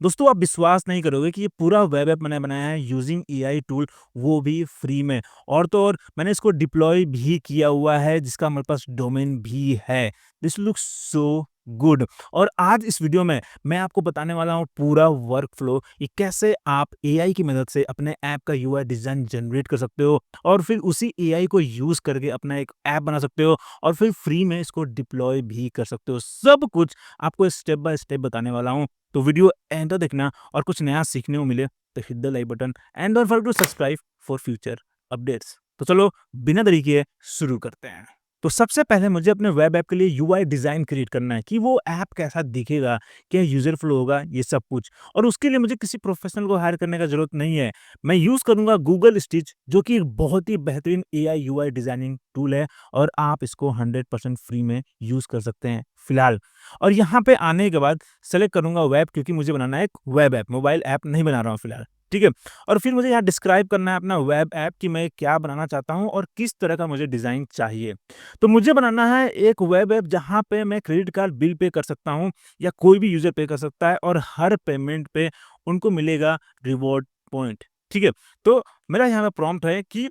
दोस्तों आप विश्वास नहीं करोगे कि ये पूरा वेब ऐप मैंने बनाया है यूजिंग एआई टूल, वो भी फ्री में। और तो और मैंने इसको डिप्लॉय भी किया हुआ है जिसका मेरे पास डोमेन भी है। This looks so good. और आज इस वीडियो में मैं आपको बताने वाला हूँ पूरा वर्क फ्लो, ये कैसे आप एआई की मदद से अपने ऐप का यूआई डिजाइन जनरेट कर सकते हो और फिर उसी एआई को यूज करके अपना एक ऐप बना सकते हो और फिर फ्री में इसको डिप्लॉय भी कर सकते हो। सब कुछ आपको स्टेप बाय स्टेप बताने वाला हूँ। तो वीडियो एंड तक देखना और कुछ नया सीखने को मिले तो hit the like button and don't forget to subscribe for future updates. तो चलो बिना देरी किए शुरू करते हैं। तो सबसे पहले मुझे अपने वेब ऐप के लिए यूआई डिजाइन क्रिएट करना है कि वो ऐप कैसा दिखेगा, क्या यूजर फ्लो होगा, ये सब कुछ। और उसके लिए मुझे किसी प्रोफेशनल को हायर करने का जरूरत नहीं है। मैं यूज करूंगा गूगल स्टिच, जो कि एक बहुत ही बेहतरीन एआई यूआई डिजाइनिंग टूल है और आप इसको 100% फ्री में यूज कर सकते हैं फिलहाल। और यहाँ पे आने के बाद सेलेक्ट करूंगा वेब, क्योंकि मुझे बनाना है एक वेब ऐप, मोबाइल ऐप नहीं बना रहा हूँ फिलहाल। ठीक है। और फिर मुझे यहाँ डिस्क्राइब करना है अपना वेब ऐप कि मैं क्या बनाना चाहता हूँ और किस तरह का मुझे डिजाइन चाहिए। तो मुझे बनाना है एक वेब ऐप जहाँ पे मैं क्रेडिट कार्ड बिल पे कर सकता हूँ या कोई भी यूजर पे कर सकता है और हर पेमेंट पे उनको मिलेगा रिवॉर्ड पॉइंट। ठीक है। तो मेरा यहाँ पे प्रॉम्प्ट है कि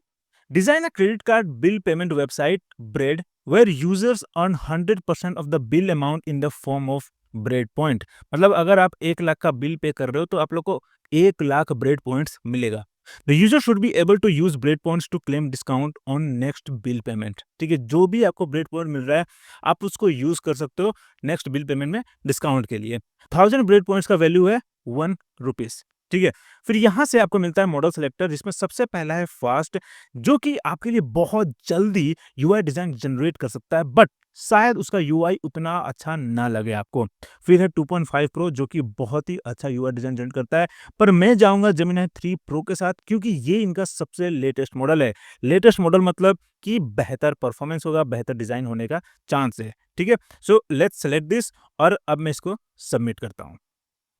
design a credit card bill payment website bread where users earn 100% of the bill amount in the form of bread point. मतलब अगर आप 1 लाख का बिल पे कर रहे हो तो आप लोग को 1 लाख ब्रेड पॉइंट्स मिलेगा। The user should be able to use bread points to claim discount on next bill payment. ठीक है, जो भी आपको ब्रेड पॉइंट मिल रहा है आप उसको यूज कर सकते हो नेक्स्ट बिल पेमेंट में डिस्काउंट के लिए। 1000 ब्रेड पॉइंट्स का वैल्यू है 1 रुपीज। ठीक है। फिर यहाँ से आपको मिलता है मॉडल सेलेक्टर, जिसमें सबसे पहला है फास्ट, जो कि आपके लिए बहुत जल्दी यूआई डिजाइन जनरेट कर सकता है, बट शायद उसका यूआई उतना अच्छा ना लगे आपको। फिर है 2.5 प्रो, जो कि बहुत ही अच्छा यूआई डिजाइन जनरेट करता है, पर मैं जाऊंगा जेमिनी 3 प्रो के साथ, क्योंकि ये इनका सबसे लेटेस्ट मॉडल है। लेटेस्ट मॉडल मतलब कि बेहतर परफॉर्मेंस होगा, बेहतर डिजाइन होने का चांस है। ठीक है। सो लेट्स सेलेक्ट दिस और अब मैं इसको सबमिट करता हूँ।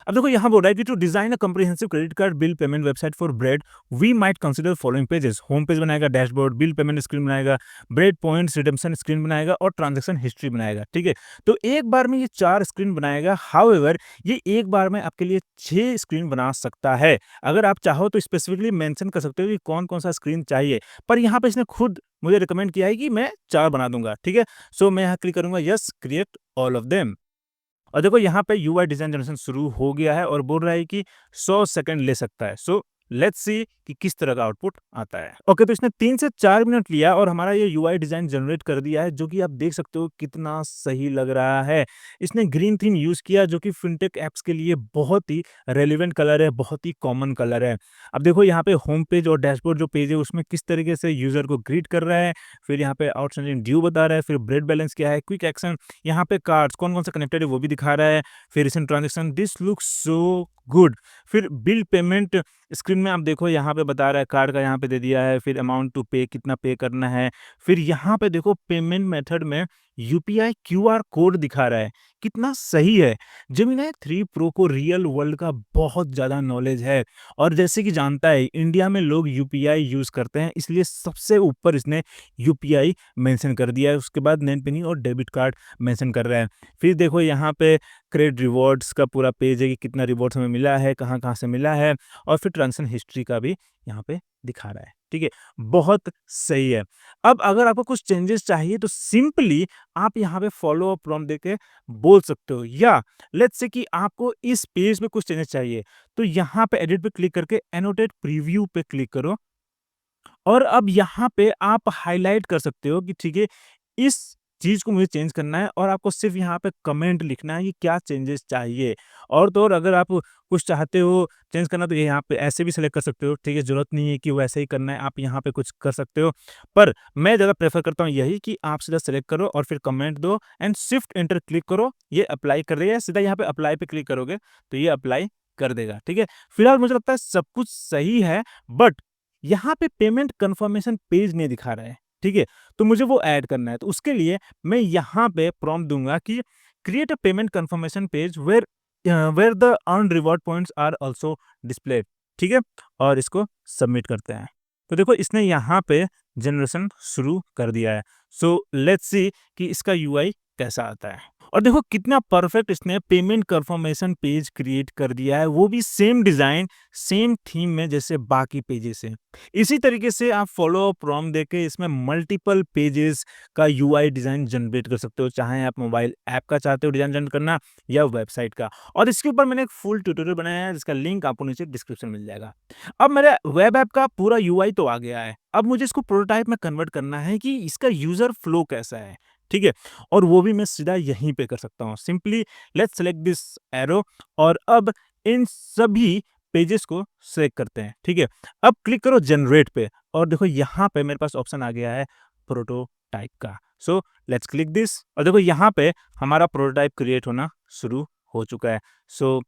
अब देखो यहाँ बोल रहा है कि to design a comprehensive credit card bill payment website for bread we might consider following pages. Home page बनाएगा, डैशबोर्ड, बिल पेमेंट स्क्रीन बनाएगा, ब्रेड पॉइंट्स रिडेम्पशन स्क्रीन बनाएगा और ट्रांजैक्शन हिस्ट्री बनाएगा। ठीक है। तो एक बार में ये 4 स्क्रीन बनाएगा। हाउएवर ये एक बार में आपके लिए 6 स्क्रीन बना सकता है। अगर आप चाहो तो स्पेसिफिकली मेंशन कर सकते हो कि कौन कौन सा स्क्रीन चाहिए, पर यहाँ पे इसने खुद मुझे रिकमेंड किया है कि मैं 4 बना दूंगा। ठीक है। सो मैं यहाँ क्लिक करूंगा yes, create all of them. और देखो यहाँ पे यूआई डिजाइन जनरेशन शुरू हो गया है और बोल रहा है कि 100 सेकंड ले सकता है। सो लेट्स सी कि किस तरह का आउटपुट आता है। ओके, तो इसने 3 से 4 मिनट लिया और हमारा ये यूआई डिजाइन जनरेट कर दिया है, जो कि आप देख सकते हो कितना सही लग रहा है। इसने ग्रीन थीम यूज किया, जो कि फिनटेक एप्स के लिए बहुत ही रेलिवेंट कलर है, बहुत ही कॉमन कलर है। अब देखो यहाँ पे होम पेज और डैशबोर्ड जो पेज है उसमें किस तरीके से यूजर को ग्रीट कर रहा है। फिर यहाँ पे आउटस्टैंडिंग ड्यू बता रहा है, फिर ब्रेड बैलेंस क्या है, क्विक एक्शन, यहाँ पे कार्ड्स कौन कौन सा कनेक्टेड है वो भी दिखा रहा है, फिर recent transaction. This looks so good. फिर बिल पेमेंट स्क्रीन में आप देखो यहाँ पे बता रहा है, कार्ड का यहाँ पे दे दिया है, फिर अमाउंट टू पे कितना पे करना है। फिर यहाँ पे देखो पेमेंट मेथड में यूपीआई क्यूआर कोड दिखा रहा है, कितना सही है। जेमिनी 3 प्रो को रियल वर्ल्ड का बहुत ज़्यादा नॉलेज है और जैसे कि जानता है इंडिया में लोग यूपीआई यूज़ करते हैं, इसलिए सबसे ऊपर इसने यूपीआई मेंशन कर दिया है। उसके बाद नेट पेनी और डेबिट कार्ड मेंशन कर रहा है। फिर देखो यहाँ पे क्रेडिट रिवॉर्ड्स का पूरा पेज है कि कितना रिवॉर्ड्स हमें मिला है, कहाँ कहाँ से मिला है, और फिर ट्रांजेक्शन हिस्ट्री का भी यहाँ पे दिखा रहा है। ठीक है, बहुत सही है। अब अगर आपको कुछ चेंजेस चाहिए तो सिंपली आप यहाँ पे फॉलो अप प्रॉम्प्ट देके बोल सकते हो, या लेट्स से कि आपको इस पेज पे कुछ चेंजेस चाहिए तो यहाँ पे एडिट पे क्लिक करके एनोटेट प्रीव्यू पे क्लिक करो और अब यहाँ पे आप हाईलाइट कर सकते हो कि ठीक है इस चीज को मुझे चेंज करना है, और आपको सिर्फ यहाँ पे कमेंट लिखना है कि क्या चेंजेस चाहिए। और तो और अगर आप कुछ चाहते हो चेंज करना तो ये यहाँ पे ऐसे भी सेलेक्ट कर सकते हो। ठीक है, जरूरत नहीं है कि वैसे ही करना है, आप यहाँ पे कुछ कर सकते हो, पर मैं ज़्यादा प्रेफर करता हूँ यही कि आप सीधा सेलेक्ट करो और फिर कमेंट दो एंड शिफ्ट एंटर क्लिक करो। ये अप्लाई कर रही है, सीधा यहाँ पे अप्लाई पे क्लिक करोगे तो ये अप्लाई कर देगा। ठीक है, फिलहाल मुझे लगता है सब कुछ सही है, बट यहाँ पे पेमेंट कंफर्मेशन पेज नहीं दिखा रहा है। ठीक है, तो मुझे वो ऐड करना है, तो उसके लिए मैं यहाँ पे प्रॉम्प्ट दूंगा कि create a payment confirmation page where the earn reward points are also displayed. ठीक है, और इसको सबमिट करते हैं। तो देखो इसने यहाँ पे जनरेशन शुरू कर दिया है। सो लेट्स सी कि इसका यूआई कैसा आता है। और देखो कितना परफेक्ट इसने पेमेंट कन्फर्मेशन पेज क्रिएट कर दिया है, वो भी सेम डिज़ाइन, सेम थीम में जैसे बाकी पेजेस हैं। इसी तरीके से आप फॉलो प्रॉम्प्ट देके इसमें मल्टीपल पेजेस का यूआई डिज़ाइन जनरेट कर सकते हो, चाहे आप मोबाइल ऐप का चाहते हो डिज़ाइन जनरेट करना या वेबसाइट का। और इसके ऊपर मैंने एक फुल ट्यूटोरियल बनाया है जिसका लिंक आपको नीचे डिस्क्रिप्शन मिल जाएगा। अब मेरा वेब ऐप का पूरा यूआई तो आ गया है, अब मुझे इसको प्रोटोटाइप में कन्वर्ट करना है कि इसका यूज़र फ्लो कैसा है, ठीक है? और वो भी मैं सीधा यहीं पे कर सकता हूँ। Simply let's select this arrow और अब इन सभी पेजेस को सेलेक्ट करते हैं, ठीक है? अब क्लिक करो जनरेट पे और देखो यहाँ पे मेरे पास ऑप्शन आ गया है प्रोटोटाइप का। सो लेट्स क्लिक दिस और देखो यहाँ पे हमारा प्रोटोटाइप क्रिएट होना शुरू हो चुका है। सो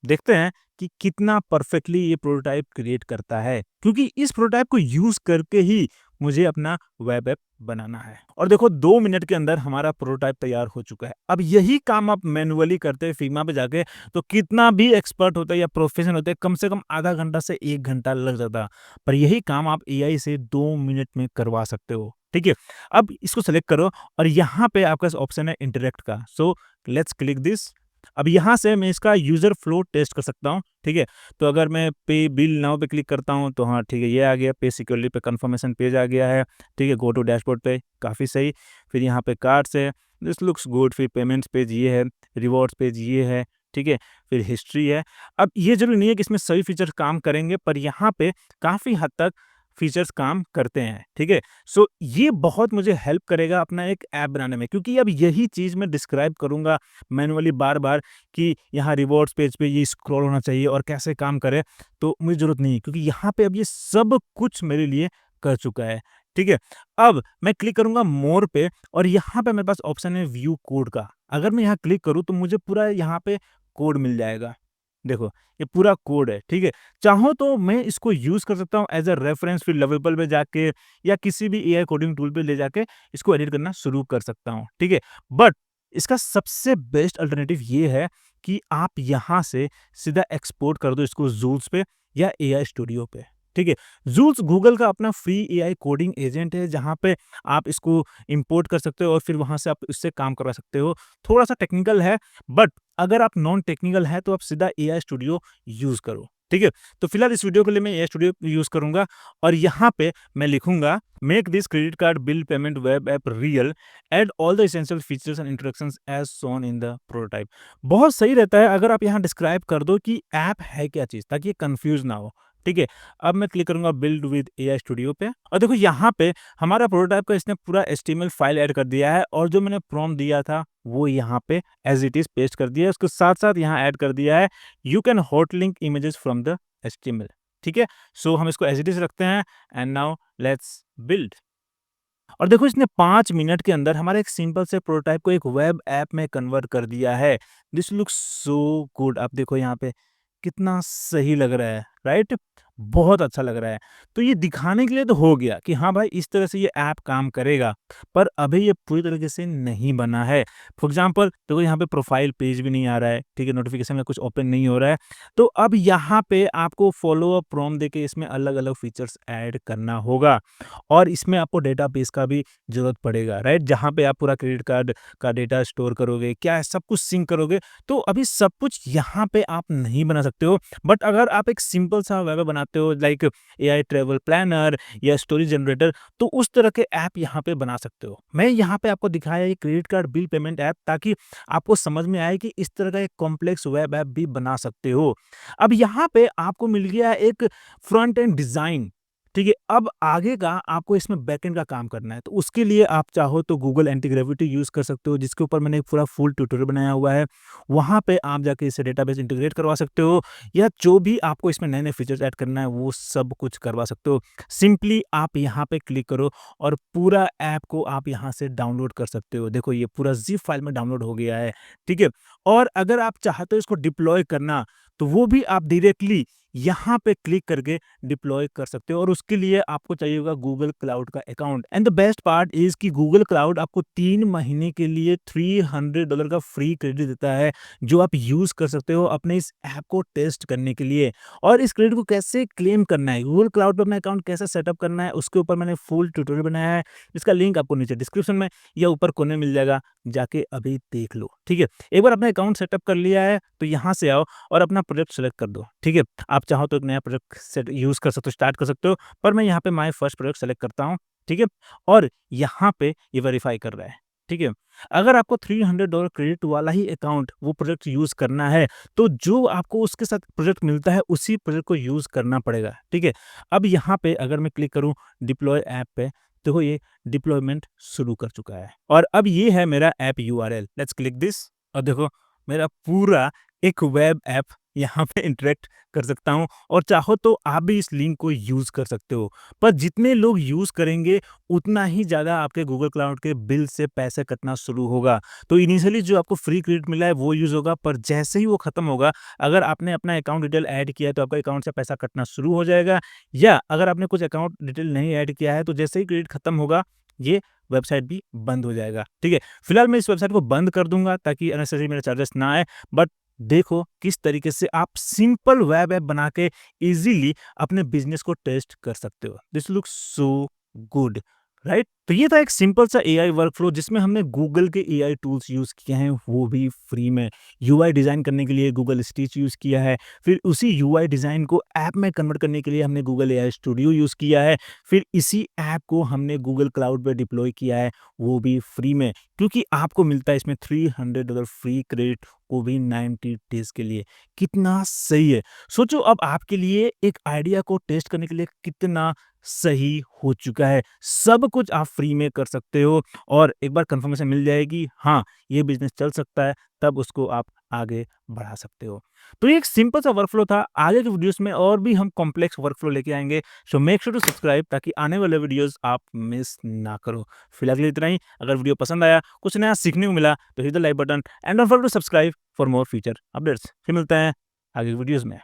देखते हैं कि कितना परफेक्टली ये प्रोटोटाइप क्रिएट करता है, क्योंकि इस प्रोटोटाइप को यूज करके ही मुझे अपना वेब ऐप बनाना है। और देखो 2 मिनट के अंदर हमारा प्रोटोटाइप तैयार हो चुका है। अब यही काम आप मैन्युअली करते हैं फिग्मा पे जाके तो कितना भी एक्सपर्ट होता है या प्रोफेशनल होते हैं, कम से कम आधा घंटा से 1 घंटा लग जाता। पर यही काम आप एआई से 2 मिनट में करवा सकते हो, ठीक है? अब इसको सेलेक्ट करो और यहाँ पे आपके पास ऑप्शन है इंटरैक्ट का। So let's click this. अब यहाँ से मैं इसका यूज़र फ्लो टेस्ट कर सकता हूँ, ठीक है? तो अगर मैं पे बिल नाउ पे क्लिक करता हूँ तो हाँ, ठीक है, ये आ गया, पे सिक्योरली पे कन्फर्मेशन पेज आ गया है, ठीक है? गो टू डैशबोर्ड पे, काफ़ी सही। फिर यहाँ पे कार्ड्स है, दिस लुक्स गुड। फिर पेमेंट्स पेज ये है, रिवॉर्ड्स पेज ये है, ठीक है? फिर हिस्ट्री है। अब ये ज़रूरी नहीं है कि इसमें सभी फीचर्स काम करेंगे, पर यहाँ पे काफ़ी हद तक फीचर्स काम करते हैं, ठीक है? सो ये बहुत मुझे हेल्प करेगा अपना एक ऐप बनाने में, क्योंकि अब यही चीज़ मैं डिस्क्राइब करूँगा मैनुअली बार-बार कि यहाँ रिवॉर्ड्स पेज पे ये स्क्रॉल होना चाहिए और कैसे काम करे, तो मुझे ज़रूरत नहीं है, क्योंकि यहाँ पे अब ये सब कुछ मेरे लिए कर चुका है, ठीक है? अब मैं क्लिक करूँगा मोर पे और यहाँ पे मेरे पास ऑप्शन है व्यू कोड का। अगर मैं यहाँ क्लिक करूँ तो मुझे पूरा यहाँ पे कोड मिल जाएगा। देखो, ये पूरा कोड है, ठीक है? चाहो तो मैं इसको यूज़ कर सकता हूँ एज़ अ रेफरेंस, फिर लवेबल पे जाके या किसी भी एआई कोडिंग टूल पे ले जाके इसको एडिट करना शुरू कर सकता हूँ, ठीक है? बट इसका सबसे बेस्ट अल्टरनेटिव ये है कि आप यहाँ से सीधा एक्सपोर्ट कर दो इसको ज़ूल्स पे या एआई स्टूडियो पे, ठीक है? ज़ूल्स गूगल का अपना फ्री एआई कोडिंग एजेंट है, जहाँ पे आप इसको इंपोर्ट कर सकते हो और फिर वहाँ से आप इससे काम करवा सकते हो। थोड़ा-सा टेक्निकल है, बट अगर आप नॉन टेक्निकल हैं तो आप सीधा एआई स्टूडियो यूज़ करो, ठीक है? तो फिलहाल इस वीडियो के लिए मैं एआई स्टूडियो यूज़ करूँगा और यहाँ पे मैं लिखूँगा make this credit card bill payment web app real, add all the essential features and instructions as shown in the prototype. बहुत सही रहता है अगर आप यहाँ डिस्क्राइब कर दो कि ऐप है क्या चीज़, ताकि ये कन्फ्यूज़ ना हो, ठीक है? अब मैं क्लिक करूँगा बिल्ड विद एआई स्टूडियो पे और देखो यहाँ पे हमारा प्रोटोटाइप का इसने पूरा एचटीएमएल फाइल ऐड कर दिया है और जो मैंने प्रॉम्प्ट दिया था वो यहाँ पे एज़ इट इज़ पेस्ट कर दिया है। उसके साथ-साथ यहाँ ऐड कर दिया है you can hot link images from the HTML, ठीक है? सो हम इसको एज़ इट इज़ रखते हैं एंड नाउ लेट्स बिल्ड। और देखो इसने 5 मिनट के अंदर हमारे एक सिंपल से प्रोटोटाइप को एक वेब ऐप में कन्वर्ट कर दिया है। This looks so good. आप देखो यहाँ पे कितना सही लग रहा है, राइट? बहुत अच्छा लग रहा है। तो ये दिखाने के लिए तो हो गया कि हाँ भाई, इस तरह से ये ऐप काम करेगा, पर अभी ये पूरी तरीके से नहीं बना है। फॉर एग्ज़ाम्पल देखो यहाँ पे प्रोफाइल पेज भी नहीं आ रहा है, ठीक है? नोटिफ़िकेशन में कुछ ओपन नहीं हो रहा है। तो अब यहाँ पे आपको फॉलो अप प्रॉम्प्ट देके इसमें अलग-अलग फीचर्स ऐड करना होगा और इसमें आपको डेटाबेस का भी ज़रूरत पड़ेगा, राइट? जहाँ पे आप पूरा क्रेडिट कार्ड का डेटा स्टोर करोगे, क्या है, सब कुछ सिंक करोगे। तो अभी सब कुछ यहाँ पे आप नहीं बना सकते हो, बट अगर आप एक सिंपल सा वेब बनाते हो लाइक एआई ट्रैवल प्लानर या स्टोरी जनरेटर, तो उस तरह के ऐप यहाँ पे बना सकते हो। मैं यहाँ पे आपको दिखाया ये credit card bill payment app, ताकि आपको समझ में आए कि इस तरह का एक कॉम्प्लेक्स वेब ऐप भी बना सकते हो। अब यहाँ पे आपको मिल गया एक फ्रंट एंड डिज़ाइन, ठीक है? अब आगे का आपको इसमें बैकएंड का काम करना है, तो उसके लिए आप चाहो तो गूगल एंटी ग्रेविटी यूज़ कर सकते हो, जिसके ऊपर मैंने एक पूरा फुल ट्यूटोरियल बनाया हुआ है। वहाँ पे आप जाके इसे डेटाबेस इंटीग्रेट करवा सकते हो या जो भी आपको इसमें नए-नए फीचर्स ऐड करना है, वो सब कुछ करवा सकते हो। सिंपली आप यहाँ पे क्लिक करो और पूरा ऐप को आप यहाँ से डाउनलोड कर सकते हो। देखो ये पूरा ज़िप फाइल में डाउनलोड हो गया है, ठीक है? और अगर आप चाहते हो इसको डिप्लॉय करना, तो वो भी आप डायरेक्टली यहाँ पे क्लिक करके डिप्लॉय कर सकते हो और उसके लिए आपको चाहिए होगा गूगल क्लाउड का account. And the best part is कि गूगल क्लाउड आपको 3 महीने के लिए $300 का फ्री क्रेडिट देता है, जो आप यूज़ कर सकते हो अपने इस ऐप को टेस्ट करने के लिए। और इस क्रेडिट को कैसे क्लेम करना है, गूगल क्लाउड पे अपना अकाउंट कैसे सेटअप करना है, उसके ऊपर मैंने फुल ट्यूटोरियल बनाया है, जिसका लिंक आपको नीचे डिस्क्रिप्शन में या ऊपर कोने में मिल जाएगा। जाके अभी देख लो, ठीक है? एक बार अपना अकाउंट सेटअप कर लिया है, तो यहाँ से आओ और अपना प्रोजेक्ट सेलेक्ट कर दो, ठीक है? आप चाहो तो एक नया प्रोजेक्ट सेट यूज़ कर सकते हो, स्टार्ट कर सकते हो, पर मैं यहाँ पे माय फर्स्ट प्रोजेक्ट सेलेक्ट करता हूँ, ठीक है? और यहाँ पे ये वेरीफाई कर रहा है, ठीक है? अगर आपको $300 क्रेडिट वाला ही अकाउंट वो प्रोजेक्ट यूज़ करना है, तो जो आपको उसके साथ प्रोजेक्ट मिलता है, उसी प्रोजेक्ट को यूज़ करना पड़ेगा, ठीक है? अब यहाँ पे अगर मैं क्लिक करूँ डिप्लॉय ऐप पे, देखो ये डिप्लॉयमेंट शुरू कर चुका है और अब ये है मेरा app URL. Let's click this और देखो मेरा पूरा एक वेब ऐप यहाँ पे इंटरेक्ट कर सकता हूँ और चाहो तो आप भी इस लिंक को यूज़ कर सकते हो। पर जितने लोग यूज़ करेंगे, उतना ही ज़्यादा आपके गूगल क्लाउड के बिल से पैसे कटना शुरू होगा। तो इनिशियली जो आपको फ्री क्रेडिट मिला है वो यूज़ होगा, पर जैसे ही वो खत्म होगा, अगर आपने अपना अकाउंट डिटेल ऐड किया है तो आपका अकाउंट से पैसा कटना शुरू हो जाएगा, या अगर आपने कुछ अकाउंट डिटेल नहीं ऐड किया है तो जैसे ही क्रेडिट खत्म होगा, ये वेबसाइट भी बंद हो जाएगा, ठीक है? फिलहाल मैं इस वेबसाइट को बंद कर दूँगा ताकि अननेसेसरी मेरे चार्जेस ना आए, बट देखो किस तरीके से आप सिंपल वेब ऐप बना के इज़िली अपने बिज़नेस को टेस्ट कर सकते हो। This looks so good, right? तो ये था एक सिंपल सा एआई वर्कफ्लो जिसमें हमने गूगल के एआई टूल्स यूज़ किए हैं, वो भी फ्री में। यूआई डिज़ाइन करने के लिए गूगल स्टिच यूज़ किया है, फिर उसी यूआई डिज़ाइन को ऐप में कन्वर्ट करने के लिए हमने गूगल एआई स्टूडियो यूज़ किया है, फिर इसी ऐप को हमने गूगल क्लाउड पे डिप्लॉय किया है, वो भी फ्री में। क्योंकि आपको मिलता है इसमें $300 फ्री क्रेडिट, वो भी 90 डेज़ के लिए। कितना सही है! सोचो अब आपके लिए एक आइडिया को टेस्ट करने के लिए कितना सही हो चुका है। सब कुछ आप फ्री में कर सकते हो और एक बार कन्फर्मेशन मिल जाएगी, हाँ, ये बिज़नेस चल सकता है, तब उसको आप आगे बढ़ा सकते हो। तो ये एक सिंपल सा वर्कफ्लो था। आगे के वीडियोज़ में और भी हम कॉम्प्लेक्स वर्कफ्लो लेके आएँगे। So make sure to subscribe ताकि आने वाले वीडियोज़ आप मिस ना करो। फिलहाल के लिए इतना ही। अगर वीडियो पसंद आया, कुछ नया सीखने को मिला, तो hit the like button and don't forget to subscribe for more future updates. फिर मिलते हैं आगे की वीडियोज़ में।